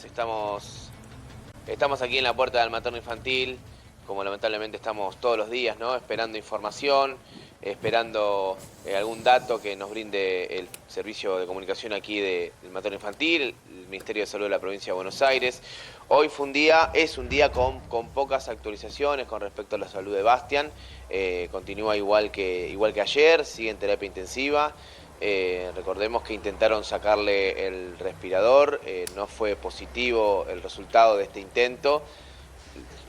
Estamos aquí en la puerta del materno infantil, como lamentablemente estamos todos los días, ¿no? Esperando información, esperando algún dato que nos brinde el servicio de comunicación aquí del materno infantil, el Ministerio de Salud de la provincia de Buenos Aires. Hoy es un día con pocas actualizaciones con respecto a la salud de Bastian. Continúa igual que ayer, sigue en terapia intensiva. Recordemos que intentaron sacarle el respirador, no fue positivo el resultado de este intento,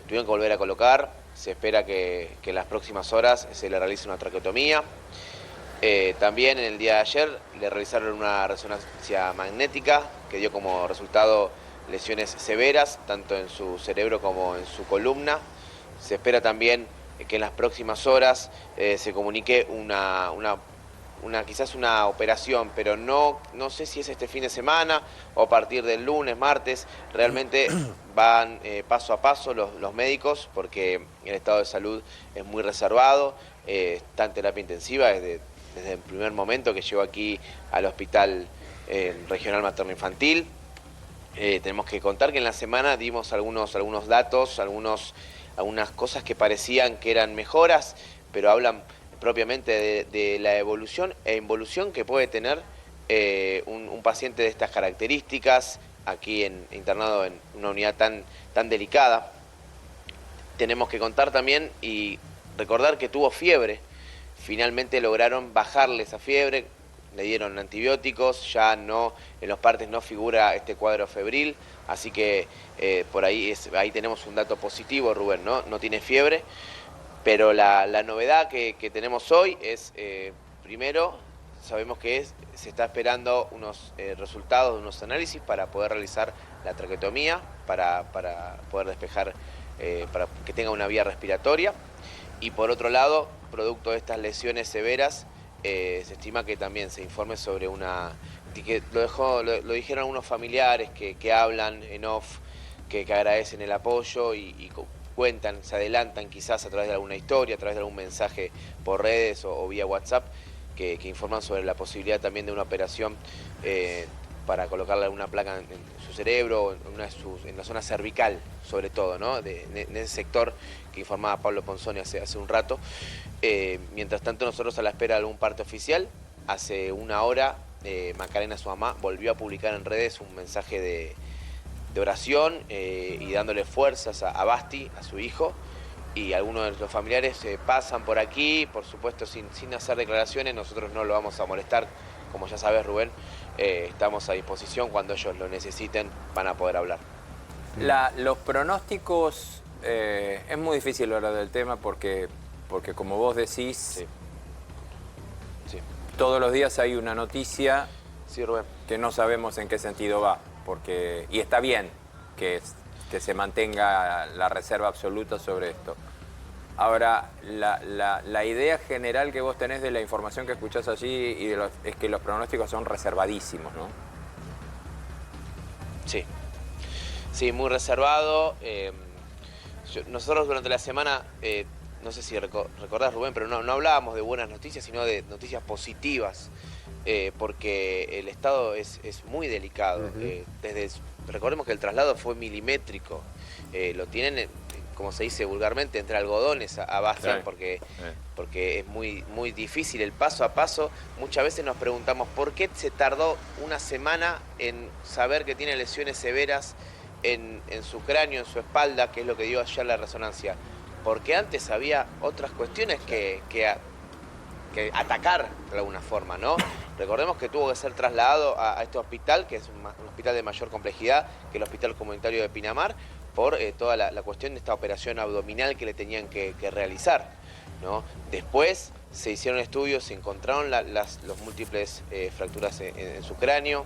tuvieron que volver a colocar, se espera que en las próximas horas se le realice una traqueotomía. También en el día de ayer le realizaron una resonancia magnética que dio como resultado lesiones severas, tanto en su cerebro como en su columna. Se espera también que en las próximas horas se comunique quizás una operación, pero no sé si es este fin de semana o a partir del lunes, martes. Realmente van paso a paso los médicos, porque el estado de salud es muy reservado, está en terapia intensiva desde el primer momento que llegó aquí al hospital regional materno infantil. Tenemos que contar que en la semana dimos algunos datos, algunas cosas que parecían que eran mejoras, pero hablan propiamente de la evolución e involución que puede tener un paciente de estas características aquí internado en una unidad tan delicada. Tenemos que contar también y recordar que tuvo fiebre. Finalmente lograron bajarle esa fiebre, le dieron antibióticos, ya no, en los partes no figura este cuadro febril, así que por ahí tenemos un dato positivo, Rubén, ¿no? No tiene fiebre. Pero la novedad que tenemos hoy es, primero, sabemos que se está esperando unos resultados de unos análisis para poder realizar la traqueotomía, para poder despejar, para que tenga una vía respiratoria. Y por otro lado, producto de estas lesiones severas, se estima que también se informe sobre que lo dijeron algunos familiares que hablan en off, que agradecen el apoyo y cuentan, se adelantan quizás a través de alguna historia, a través de algún mensaje por redes o vía WhatsApp, que informan sobre la posibilidad también de una operación para colocarle alguna placa en su cerebro, en la zona cervical, sobre todo, ¿no? En ese sector que informaba Pablo Ponzoni hace un rato. Mientras tanto, nosotros a la espera de algún parte oficial, hace una hora, Macarena, su mamá, volvió a publicar en redes un mensaje de oración y dándole fuerzas a Basti, a su hijo, y algunos de los familiares pasan por aquí, por supuesto sin hacer declaraciones. Nosotros no lo vamos a molestar, como ya sabes, Rubén, estamos a disposición, cuando ellos lo necesiten van a poder hablar. Los pronósticos, es muy difícil hablar del tema porque como vos decís, Sí. Todos los días hay una noticia, Sí, Rubén, que no sabemos en qué sentido va. Y está bien que se mantenga la reserva absoluta sobre esto. Ahora, la idea general que vos tenés de la información que escuchás allí es que los pronósticos son reservadísimos, ¿no? Sí, muy reservado. Nosotros durante la semana, no sé si recordás, Rubén, pero no hablábamos de buenas noticias, sino de noticias positivas. Porque el estado es muy delicado. Recordemos que el traslado fue milimétrico. Lo tienen, como se dice vulgarmente, entre algodones a Bastian, porque es muy difícil el paso a paso. Muchas veces nos preguntamos por qué se tardó una semana en saber que tiene lesiones severas en su cráneo, en su espalda, que es lo que dio ayer la resonancia. Porque antes había otras cuestiones que atacar de alguna forma, ¿no? Recordemos que tuvo que ser trasladado a este hospital, que es un hospital de mayor complejidad que el Hospital Comunitario de Pinamar, por toda la cuestión de esta operación abdominal que le tenían que realizar, ¿no? Después se hicieron estudios, se encontraron los múltiples fracturas en su cráneo.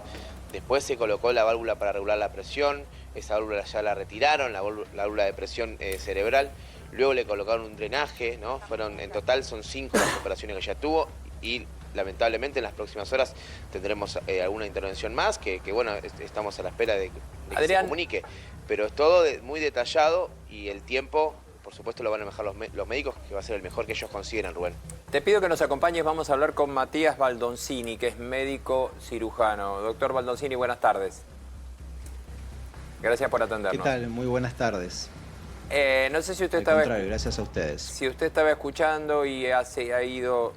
Después se colocó la válvula para regular la presión, esa válvula ya la retiraron, la válvula de presión cerebral. Luego le colocaron un drenaje, ¿no? En total son 5 las operaciones que ya tuvo, y lamentablemente en las próximas horas tendremos alguna intervención más, que bueno, estamos a la espera de que se comunique. Pero es todo muy detallado, y el tiempo, por supuesto, lo van a manejar los médicos, que va a ser el mejor que ellos consideran, Rubén. Te pido que nos acompañes, vamos a hablar con Matías Baldoncini, que es médico cirujano. Doctor Baldoncini, buenas tardes. Gracias por ¿Qué atendernos. tal? Muy buenas tardes. No sé si usted Al estaba... contrario, gracias a ustedes. Si usted estaba escuchando y ha ido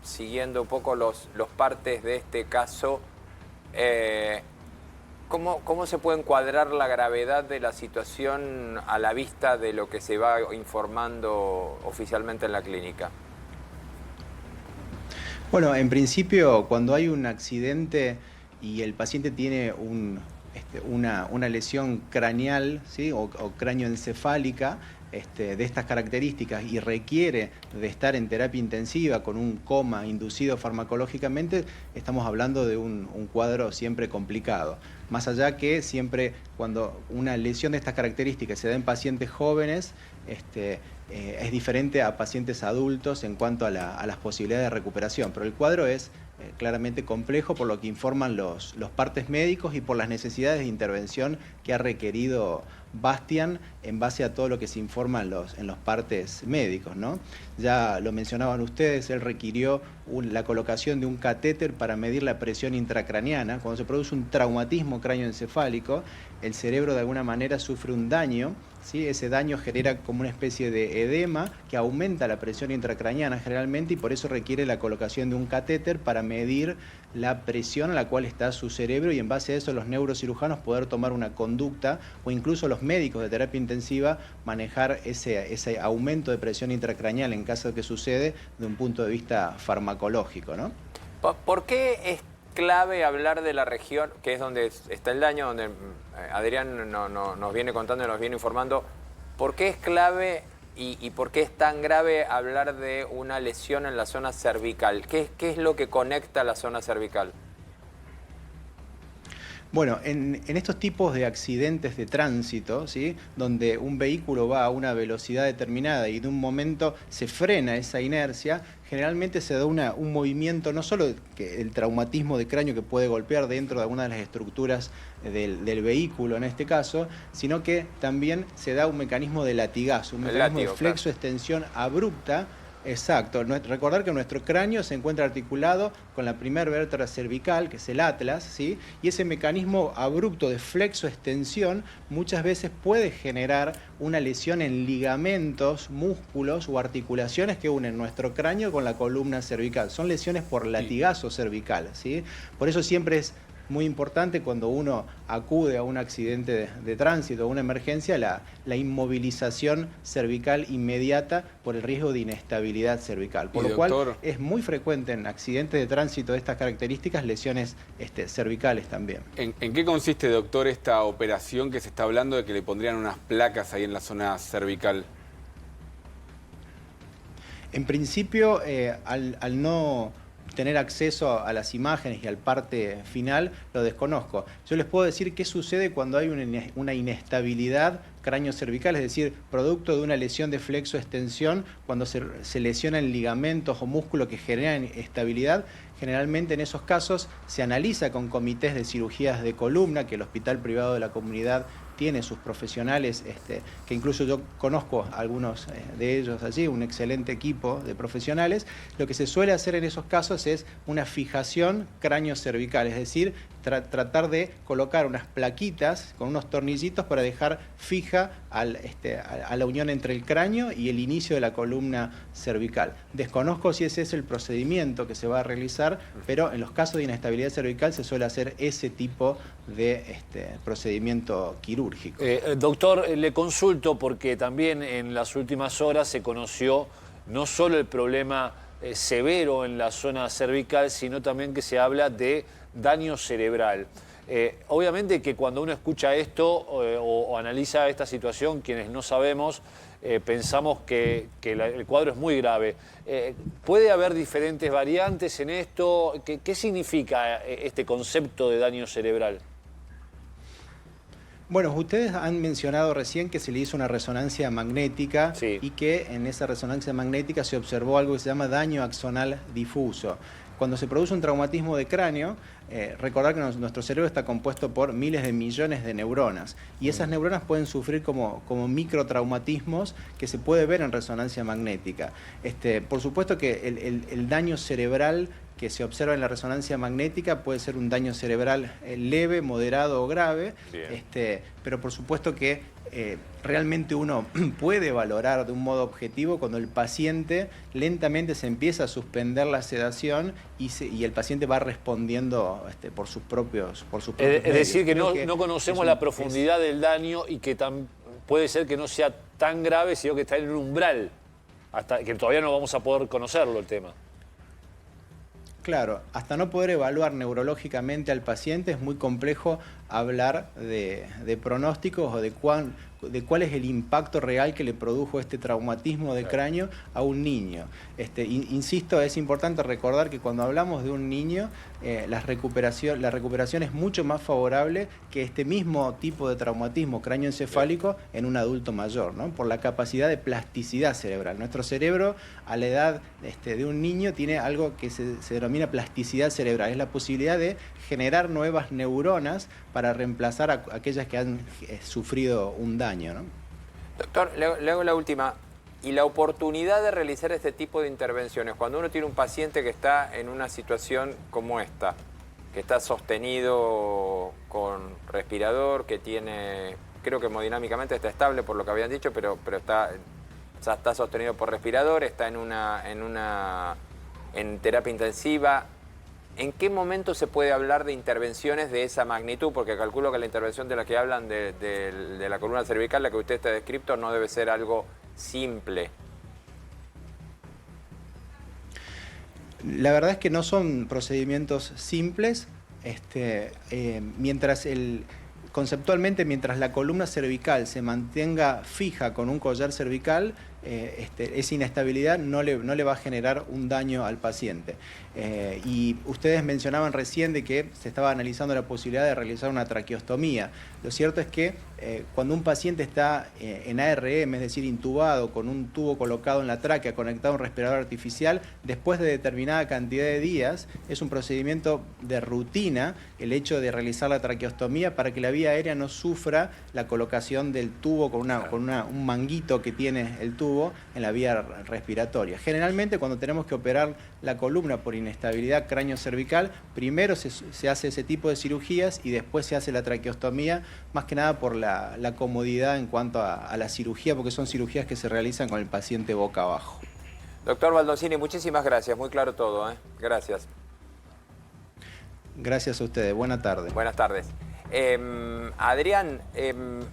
siguiendo un poco los partes de este caso, ¿cómo se puede encuadrar la gravedad de la situación a la vista de lo que se va informando oficialmente en la clínica? Bueno, en principio, cuando hay un accidente y el paciente tiene una lesión craneal, ¿sí? o cráneoencefálica, de estas características y requiere de estar en terapia intensiva con un coma inducido farmacológicamente, estamos hablando de un cuadro siempre complicado. Más allá que siempre cuando una lesión de estas características se da en pacientes jóvenes, es diferente a pacientes adultos en cuanto a las posibilidades de recuperación, pero el cuadro es claramente complejo por lo que informan los partes médicos y por las necesidades de intervención que ha requerido Bastian en base a todo lo que se informa en los partes médicos, ¿no? Ya lo mencionaban ustedes, él requirió la colocación de un catéter para medir la presión intracraneana. Cuando se produce un traumatismo cráneoencefálico, el cerebro de alguna manera sufre un daño, ¿sí? Ese daño genera como una especie de edema que aumenta la presión intracraneana generalmente y por eso requiere la colocación de un catéter para medir la presión a la cual está su cerebro y en base a eso los neurocirujanos poder tomar una conducta o incluso los médicos de terapia intensiva manejar ese aumento de presión intracraneal en caso de que sucede de un punto de vista farmacológico, ¿no? ¿Por qué es clave hablar de la región, que es donde está el daño, donde Adrián nos viene contando y nos viene informando? ¿Por qué es clave y por qué es tan grave hablar de una lesión en la zona cervical? ¿Qué es lo que conecta la zona cervical? Bueno, en estos tipos de accidentes de tránsito, ¿sí? Donde un vehículo va a una velocidad determinada y de un momento se frena esa inercia, generalmente se da un movimiento, no solo el traumatismo de cráneo que puede golpear dentro de alguna de las estructuras del vehículo en este caso, sino que también se da un mecanismo de latigazo, un mecanismo de flexo-extensión abrupta. Exacto. Recordar que nuestro cráneo se encuentra articulado con la primera vértebra cervical, que es el atlas, ¿sí? Y ese mecanismo abrupto de flexo-extensión muchas veces puede generar una lesión en ligamentos, músculos o articulaciones que unen nuestro cráneo con la columna cervical. Son lesiones por latigazo cervical, ¿sí? Por eso siempre es muy importante cuando uno acude a un accidente de tránsito o una emergencia, la inmovilización cervical inmediata por el riesgo de inestabilidad cervical. Por lo cual es muy frecuente en accidentes de tránsito de estas características lesiones cervicales también. ¿En qué consiste, doctor, esta operación que se está hablando de que le pondrían unas placas ahí en la zona cervical? En principio, al no tener acceso a las imágenes y al parte final, lo desconozco. Yo les puedo decir qué sucede cuando hay una inestabilidad cráneo-cervical, es decir, producto de una lesión de flexo-extensión, cuando se lesionan ligamentos o músculos que generan estabilidad. Generalmente en esos casos se analiza con comités de cirugías de columna, que el Hospital Privado de la Comunidad tiene sus profesionales, que incluso yo conozco a algunos de ellos allí, un excelente equipo de profesionales. Lo que se suele hacer en esos casos es una fijación cráneo-cervical, es decir, tratar de colocar unas plaquitas con unos tornillitos para dejar fija a la unión entre el cráneo y el inicio de la columna cervical. Desconozco si ese es el procedimiento que se va a realizar, pero en los casos de inestabilidad cervical se suele hacer ese tipo de procedimiento quirúrgico. Doctor, le consulto porque también en las últimas horas se conoció no solo el problema severo en la zona cervical, sino también que se habla de daño cerebral. Obviamente que cuando uno escucha esto o analiza esta situación, quienes no sabemos, pensamos que el cuadro es muy grave. ¿Puede haber diferentes variantes en esto? ¿Qué significa este concepto de daño cerebral? Bueno, ustedes han mencionado recién que se le hizo una resonancia magnética, sí, y que en esa resonancia magnética se observó algo que se llama daño axonal difuso. Cuando se produce un traumatismo de cráneo, recordar que nuestro cerebro está compuesto por miles de millones de neuronas y esas neuronas pueden sufrir como microtraumatismos que se puede ver en resonancia magnética. Por supuesto que el daño cerebral que se observa en la resonancia magnética puede ser un daño cerebral leve, moderado o grave, pero por supuesto que realmente uno puede valorar de un modo objetivo cuando el paciente lentamente se empieza a suspender la sedación y el paciente va respondiendo por sus propios Es decir, que medios. no conocemos la profundidad del daño y que puede ser que no sea tan grave, sino que está en un umbral, hasta que todavía no vamos a poder conocerlo el tema. Claro, hasta no poder evaluar neurológicamente al paciente es muy complejo hablar de pronósticos o de cuál es el impacto real que le produjo este traumatismo de cráneo a un niño. Insisto, es importante recordar que cuando hablamos de un niño, la recuperación es mucho más favorable que este mismo tipo de traumatismo cráneoencefálico en un adulto mayor, ¿no? Por la capacidad de plasticidad cerebral. Nuestro cerebro, a la edad de un niño, tiene algo que se denomina plasticidad cerebral. Es la posibilidad de generar nuevas neuronas para reemplazar a aquellas que han sufrido un daño, ¿no? Doctor, le hago la última. Y la oportunidad de realizar este tipo de intervenciones, cuando uno tiene un paciente que está en una situación como esta, que está sostenido con respirador, que tiene, creo que hemodinámicamente está estable por lo que habían dicho, pero está sostenido por respirador, está en terapia intensiva. ¿En qué momento se puede hablar de intervenciones de esa magnitud? Porque calculo que la intervención de la que hablan de la columna cervical, la que usted está descrito, no debe ser algo simple. La verdad es que no son procedimientos simples. Conceptualmente, mientras la columna cervical se mantenga fija con un collar cervical, esa inestabilidad no le va a generar un daño al paciente. Y ustedes mencionaban recién de que se estaba analizando la posibilidad de realizar una traqueostomía. Lo cierto es que cuando un paciente está en ARM, es decir, intubado, con un tubo colocado en la tráquea, conectado a un respirador artificial, después de determinada cantidad de días, es un procedimiento de rutina el hecho de realizar la traqueostomía para que la vía aérea no sufra la colocación del tubo con un manguito que tiene el tubo en la vía respiratoria. Generalmente, cuando tenemos que operar la columna por inestabilidad cráneo-cervical, primero se hace ese tipo de cirugías y después se hace la traqueostomía, más que nada por la comodidad en cuanto a la cirugía, porque son cirugías que se realizan con el paciente boca abajo. Doctor Baldoncini, muchísimas gracias, muy claro todo, ¿eh? Gracias. Gracias a ustedes, buenas tardes. Buenas tardes. Adrián,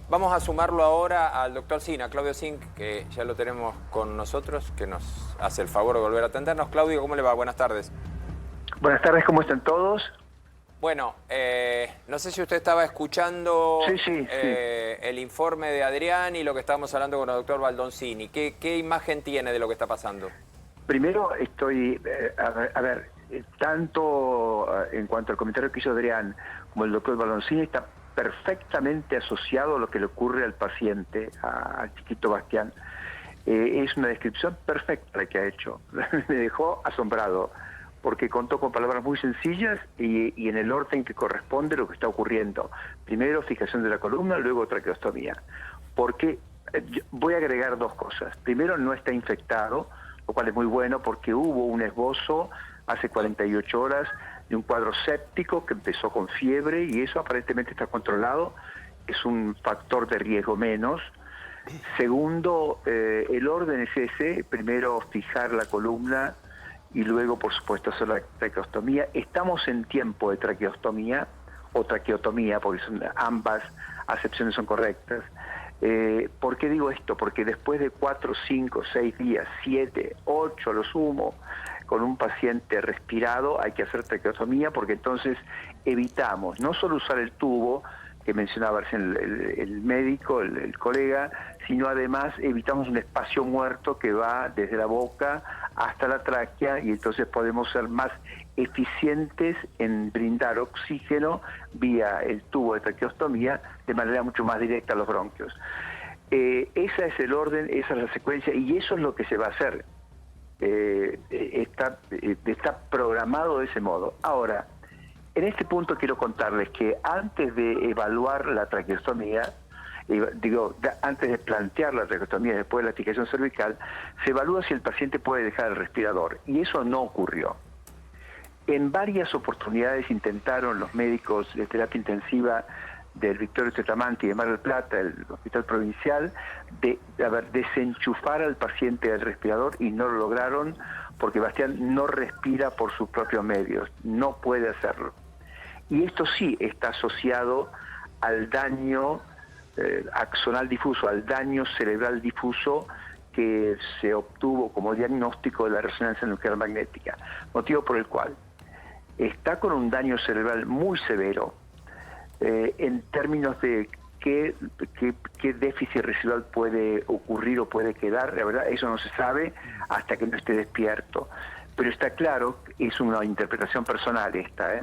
vamos a sumarlo ahora al doctor Sina, Claudio Zink, que ya lo tenemos con nosotros, que nos hace el favor de volver a atendernos. Claudio, ¿cómo le va? Buenas tardes. Buenas tardes, ¿cómo están todos? Bueno, no sé si usted estaba escuchando Sí. el informe de Adrián y lo que estábamos hablando con el doctor Baldoncini. ¿Qué imagen tiene de lo que está pasando? Primero estoy, tanto en cuanto al comentario que hizo Adrián como el doctor Baldoncini, está perfectamente asociado a lo que le ocurre al paciente, al chiquito Bastián. Es una descripción perfecta la que ha hecho. Me dejó asombrado, porque contó con palabras muy sencillas y en el orden que corresponde lo que está ocurriendo. Primero fijación de la columna, luego traqueostomía. Porque voy a agregar dos cosas. Primero, no está infectado, lo cual es muy bueno porque hubo un esbozo hace 48 horas de un cuadro séptico que empezó con fiebre y eso aparentemente está controlado, es un factor de riesgo menos. Segundo, el orden es ese, primero fijar la columna y luego, por supuesto, hacer la traqueostomía. Estamos en tiempo de traqueostomía o traqueotomía, porque ambas acepciones son correctas. ¿Por qué digo esto? Porque después de 4, 5, 6 días, 7, 8 a lo sumo, con un paciente respirado hay que hacer traqueostomía, porque entonces evitamos no solo usar el tubo que mencionaba el médico, el colega, sino además evitamos un espacio muerto que va desde la boca hasta la tráquea y entonces podemos ser más eficientes en brindar oxígeno vía el tubo de traqueostomía de manera mucho más directa a los bronquios. Ese es el orden, esa es la secuencia y eso es lo que se va a hacer. Está programado de ese modo. Ahora, en este punto quiero contarles que antes de evaluar la traqueostomía, antes de plantear la traqueostomía después de la fijación cervical, se evalúa si el paciente puede dejar el respirador, y eso no ocurrió. En varias oportunidades intentaron los médicos de terapia intensiva del Victorio Tetamanti y de Mar del Plata, el hospital provincial, desenchufar al paciente del respirador y no lo lograron porque Bastián no respira por sus propios medios, no puede hacerlo. Y esto sí está asociado al daño axonal difuso, al daño cerebral difuso que se obtuvo como diagnóstico de la resonancia nuclear magnética, motivo por el cual está con un daño cerebral muy severo en términos de qué déficit residual puede ocurrir o puede quedar. La verdad, eso no se sabe hasta que no esté despierto. Pero está claro, es una interpretación personal esta,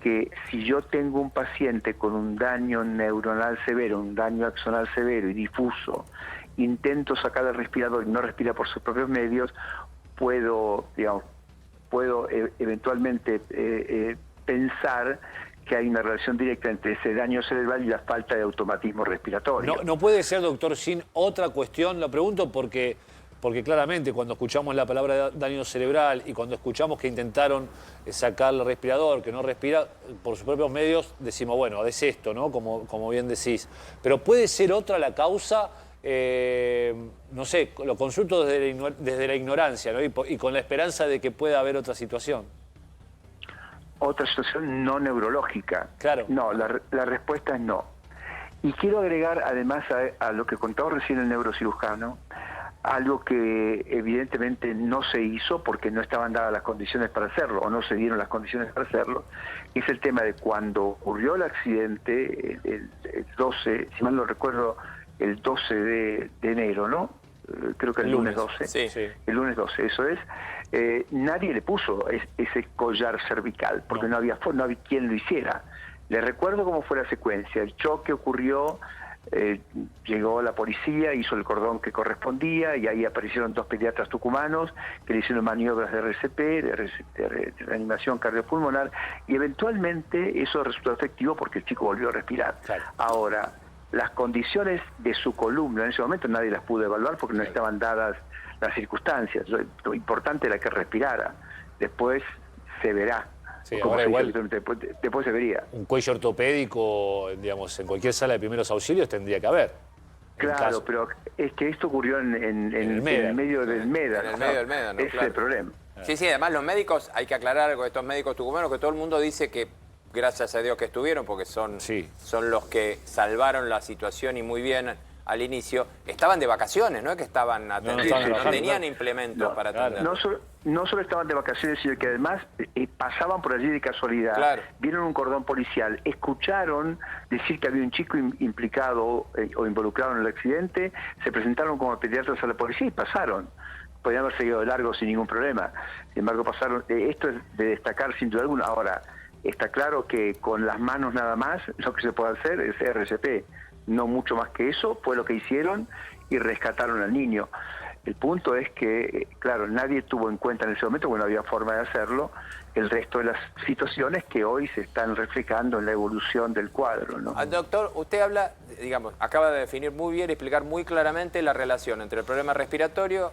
que si yo tengo un paciente con un daño neuronal severo, un daño axonal severo y difuso, intento sacar el respirador y no respira por sus propios medios, puedo eventualmente pensar que hay una relación directa entre ese daño cerebral y la falta de automatismo respiratorio. No puede ser, doctor, sin otra cuestión. Lo pregunto porque claramente cuando escuchamos la palabra daño cerebral y cuando escuchamos que intentaron sacar el respirador, que no respira por sus propios medios, decimos, bueno, es esto, ¿no? Como bien decís. Pero puede ser otra la causa, no sé, lo consulto desde la ignorancia, ¿no? Y con la esperanza de que pueda haber otra situación. Otra situación no neurológica. Claro. No, la respuesta es no. Y quiero agregar, además, a lo que contaba recién el neurocirujano, algo que evidentemente no se hizo porque no estaban dadas las condiciones para hacerlo, o no se dieron las condiciones para hacerlo, es el tema de cuando ocurrió el accidente, el 12, si mal no recuerdo, el 12 de enero, ¿no? Creo que el lunes 12. Sí, sí. El lunes 12, eso es. Nadie le puso ese collar cervical, porque no había quien lo hiciera. Les recuerdo cómo fue la secuencia. El choque ocurrió, llegó la policía, hizo el cordón que correspondía, y ahí aparecieron 2 pediatras tucumanos que le hicieron maniobras de RCP, de reanimación cardiopulmonar, y eventualmente eso resultó efectivo porque el chico volvió a respirar. Claro. Ahora, las condiciones de su columna en ese momento nadie las pudo evaluar porque no estaban dadas las circunstancias. Lo importante era que respirara. Después se verá. Sí, ahora igual, después se vería. un cuello ortopédico, digamos, en cualquier sala de primeros auxilios tendría que haber. Claro, pero es que esto ocurrió en el medio del MEDA. En el medio del MEDA, ¿no? Ese es el problema. Sí, sí, además los médicos, hay que aclarar algo de estos médicos tucumanos, que todo el mundo dice que, gracias a Dios que estuvieron, porque son los que salvaron la situación y muy bien al inicio, estaban de vacaciones, no es que estaban atendiendo, no tenían implementos para atender. No solo estaban de vacaciones, sino que además pasaban por allí de casualidad, claro. Vieron un cordón policial, escucharon decir que había un chico implicado o involucrado en el accidente, se presentaron como pediatras a la policía y pasaron. Podían haber seguido de largo sin ningún problema. Sin embargo, pasaron. Esto es de destacar sin duda alguna. Ahora, está claro que con las manos nada más lo que se puede hacer es RCP. No mucho más que eso, fue lo que hicieron y rescataron al niño. El punto es que, claro, nadie tuvo en cuenta en ese momento, porque no había forma de hacerlo, el resto de las situaciones que hoy se están reflejando en la evolución del cuadro, ¿no? Doctor, usted habla, digamos, acaba de definir muy bien y explicar muy claramente la relación entre el problema respiratorio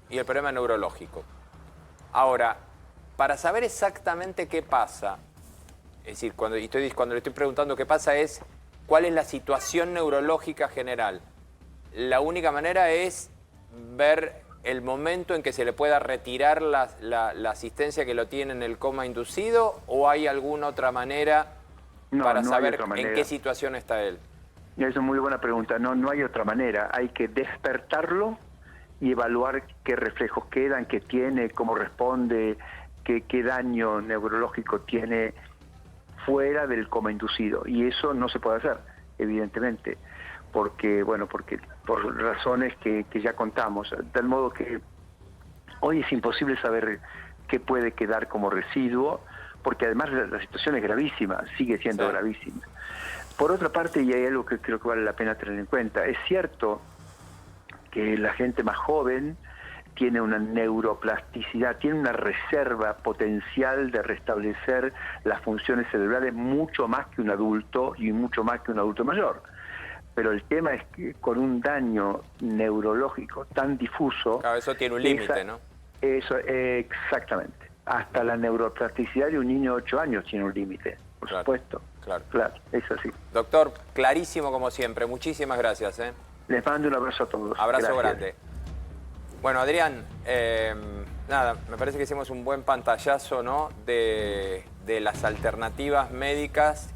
y el problema neurológico. Ahora, para saber exactamente qué pasa, es decir, cuando le estoy preguntando qué pasa es cuál es la situación neurológica general. La única manera es ver el momento en que se le pueda retirar la asistencia que lo tiene en el coma inducido, ¿o hay alguna otra manera para saber en qué situación está él? Esa es muy buena pregunta. No hay otra manera. Hay que despertarlo y evaluar qué reflejos quedan, qué tiene, cómo responde, qué daño neurológico tiene fuera del coma inducido. Y eso no se puede hacer, evidentemente, porque por razones que ya contamos. De tal modo que hoy es imposible saber qué puede quedar como residuo, porque además la situación es gravísima, sigue siendo gravísima. Por otra parte, y hay algo que creo que vale la pena tener en cuenta, es cierto que la gente más joven tiene una neuroplasticidad, tiene una reserva potencial de restablecer las funciones cerebrales mucho más que un adulto y mucho más que un adulto mayor. Pero el tema es que con un daño neurológico tan difuso... Claro, eso tiene un límite, ¿no? Eso, exactamente. hasta la neuroplasticidad de un niño de 8 años tiene un límite, por Claro, supuesto. claro. Claro, es así. Doctor, clarísimo como siempre. Muchísimas gracias. Les mando un abrazo a todos. Abrazo Gracias. grande. Bueno, Adrián, nada, me parece que hicimos un buen pantallazo, ¿no? de las alternativas médicas,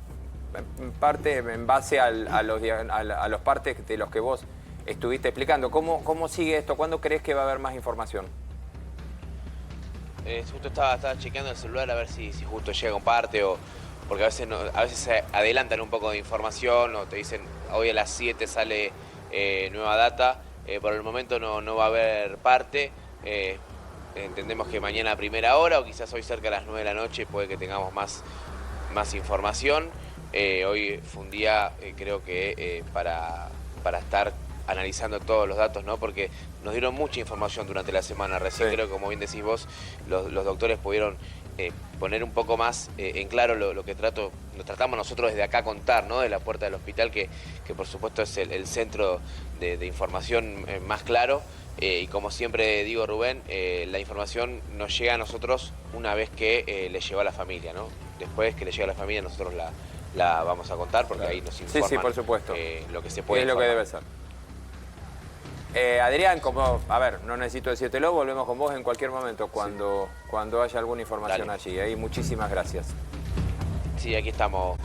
en parte en base a los partes de los que vos estuviste explicando. ¿Cómo sigue esto? ¿Cuándo crees que va a haber más información? Justo estaba chequeando el celular a ver si justo llega un parte o... Porque a veces se adelantan un poco de información o te dicen hoy a las 7 sale nueva data. Por el momento no va a haber parte. Entendemos que mañana a primera hora o quizás hoy cerca de las 9 de la noche puede que tengamos más información. Hoy fue un día creo que para estar analizando todos los datos, ¿no? Porque nos dieron mucha información durante la semana. Recién creo que, como bien decís vos, los doctores pudieron poner un poco más en claro lo que tratamos nosotros desde acá contar, ¿no? De la puerta del hospital, que por supuesto es el centro de información más claro. Y como siempre digo, Rubén, la información nos llega a nosotros una vez que le llegó a la familia, ¿no? Después que le llega a la familia nosotros la vamos a contar porque ahí nos informan Sí, por supuesto. lo que se puede Es lo que informar. debe ser. Adrián, a ver, no necesito decírtelo, volvemos con vos en cualquier momento cuando haya alguna información Dale. allí. Muchísimas gracias. Sí, aquí estamos.